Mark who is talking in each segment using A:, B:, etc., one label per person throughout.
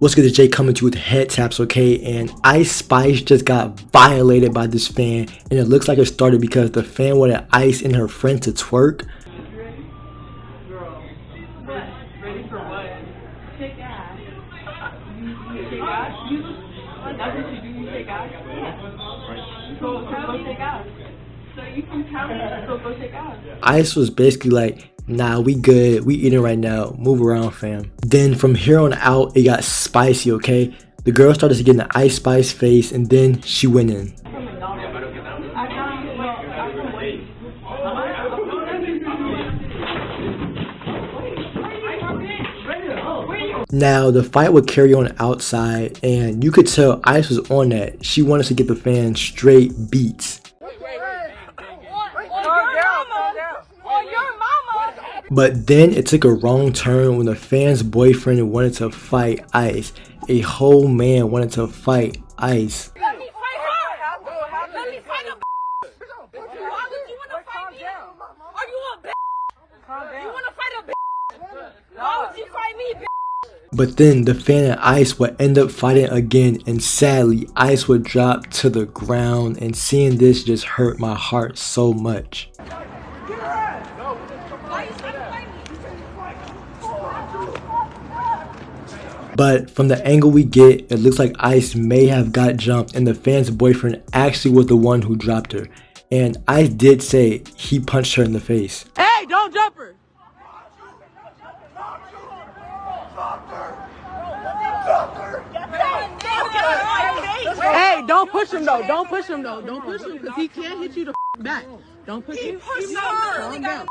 A: What's good, Jay coming to you with head taps, okay? And Ice Spice just got violated by this fan, and it looks like it started because the fan wanted Ice and her friend to twerk.
B: Ready? Girl. What? Ready for what? Shake ass. You shake ass? That's what you do, you shake ass? Yeah. So go shake ass. So you can tell me, so go shake ass.
A: Ice was basically like, nah, we good, we eating right now, move around, fam. Then from here on out, it got spicy, okay? The girl started to get in the Ice Spice face, and then she went in. Now, the fight would carry on outside, and you could tell Ice was on that. She wanted to get the fan straight beats. But then it took a wrong turn when the fan's boyfriend wanted to fight Ice. A whole man wanted to fight Ice.
C: Let me fight her! Let me fight a Why would you want to fight me? Are you a bitch? You want to fight a bitch? Why would you fight me, bitch?
A: But then the fan and Ice would end up fighting again, and sadly Ice would drop to the ground, and seeing this just hurt my heart so much. But from the angle we get, it looks like Ice may have got jumped, and the fan's boyfriend actually was the one who dropped her. And Ice did say he punched her in the face.
C: Hey, don't jump her! Hey, don't push him though. Don't push him though. Don't push him because he can't hit you the back. Don't push him. Calm down.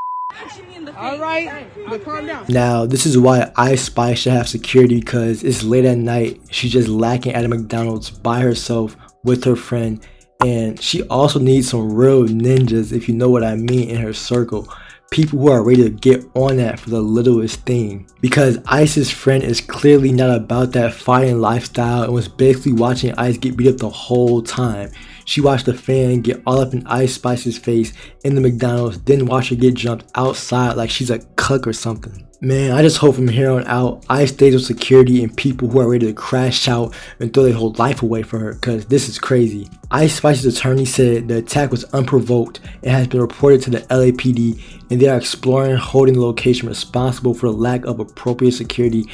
C: Alright, but calm down.
A: Now, this is why Ice Spice should have security, because it's late at night. She's just lacking at a McDonald's by herself with her friend. And she also needs some real ninjas, if you know what I mean, in her circle. People who are ready to get on that for the littlest thing. Because Ice's friend is clearly not about that fighting lifestyle and was basically watching Ice get beat up the whole time. She watched the fan get all up in Ice Spice's face in the McDonald's, then watch her get jumped outside like she's a cuck or something. Man, I just hope from here on out, Ice stays with security and people who are ready to crash out and throw their whole life away for her, cause this is crazy. Ice Spice's attorney said the attack was unprovoked and has been reported to the LAPD, and they are exploring holding the location responsible for the lack of appropriate security,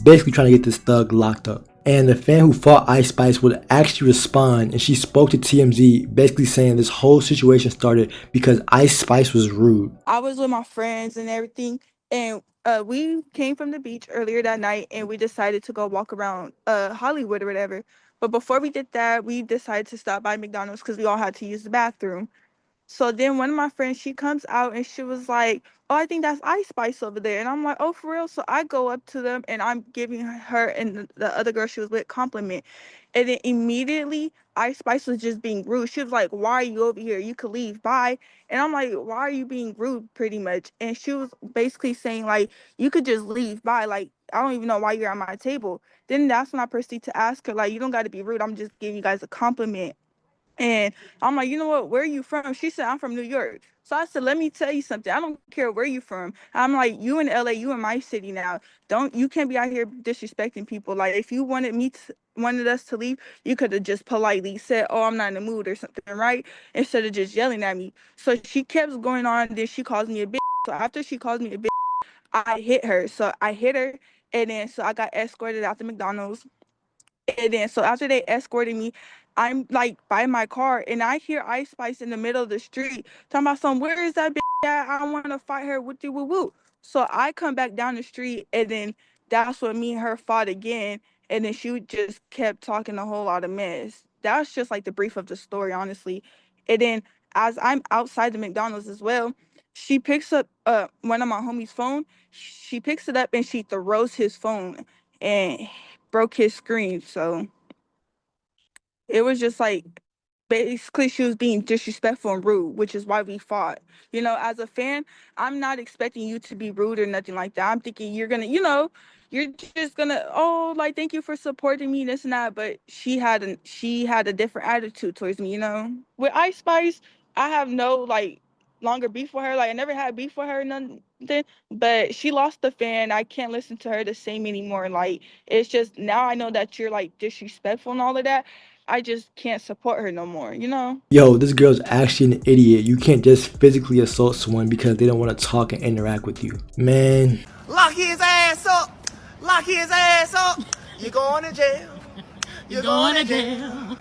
A: basically trying to get this thug locked up. And the fan who fought Ice Spice would actually respond, and she spoke to TMZ basically saying this whole situation started because Ice Spice was rude.
D: I was with my friends and everything, and we came from the beach earlier that night, and we decided to go walk around Hollywood or whatever. But before we did that, we decided to stop by McDonald's because we all had to use the bathroom. So then one of my friends, she comes out and she was like, "Oh, I think that's Ice Spice over there." And I'm like, "Oh, for real?" So I go up to them and I'm giving her and the other girl she was with compliment. And then immediately Ice Spice was just being rude. She was like, "Why are you over here? You could leave. Bye." And I'm like, "Why are you being rude?" Pretty much. And she was basically saying like, "You could just leave. Bye. Like, I don't even know why you're at my table." Then that's when I proceed to ask her, like, "You don't got to be rude. I'm just giving you guys a compliment." And I'm like, "You know what? Where are you from?" She said, "I'm from New York." So I said, "Let me tell you something. I don't care where you from." I'm like, "You in LA, you in my city now. You can't be out here disrespecting people. Like, if you wanted us to leave, you could have just politely said, 'Oh, I'm not in the mood,' or something, right? Instead of just yelling at me." So she kept going on, then she calls me a bitch. So after she calls me a bitch, I hit her. So I hit her, and then so I got escorted out the McDonald's. And then so after they escorted me, I'm like by my car and I hear Ice Spice in the middle of the street talking about some, "Where is that bitch at? I want to fight her with you, woo woo." So I come back down the street, and then that's when me and her fought again. And then she just kept talking a whole lot of mess. That's just like the brief of the story, honestly. And then as I'm outside the McDonald's as well, she picks up one of my homie's phone. She picks it up and she throws his phone and broke his screen. So it was just like basically she was being disrespectful and rude, which is why we fought. As a fan, I'm not expecting you to be rude or nothing like that. I'm thinking you're just gonna, "Oh, like, thank you for supporting me," this and that. But she had a different attitude towards me. With Ice Spice, I have no like longer beef with her. Like, I never had beef with her, nothing. But she lost the fan. I can't listen to her the same anymore. Like, it's just now I know that you're like disrespectful and all of that. I just can't support her no more, you know?
A: Yo, this girl's actually an idiot. You can't just physically assault someone because they don't want to talk and interact with you. Man.
E: Lock his ass up. Lock his ass up. You're going to jail. You're going to jail.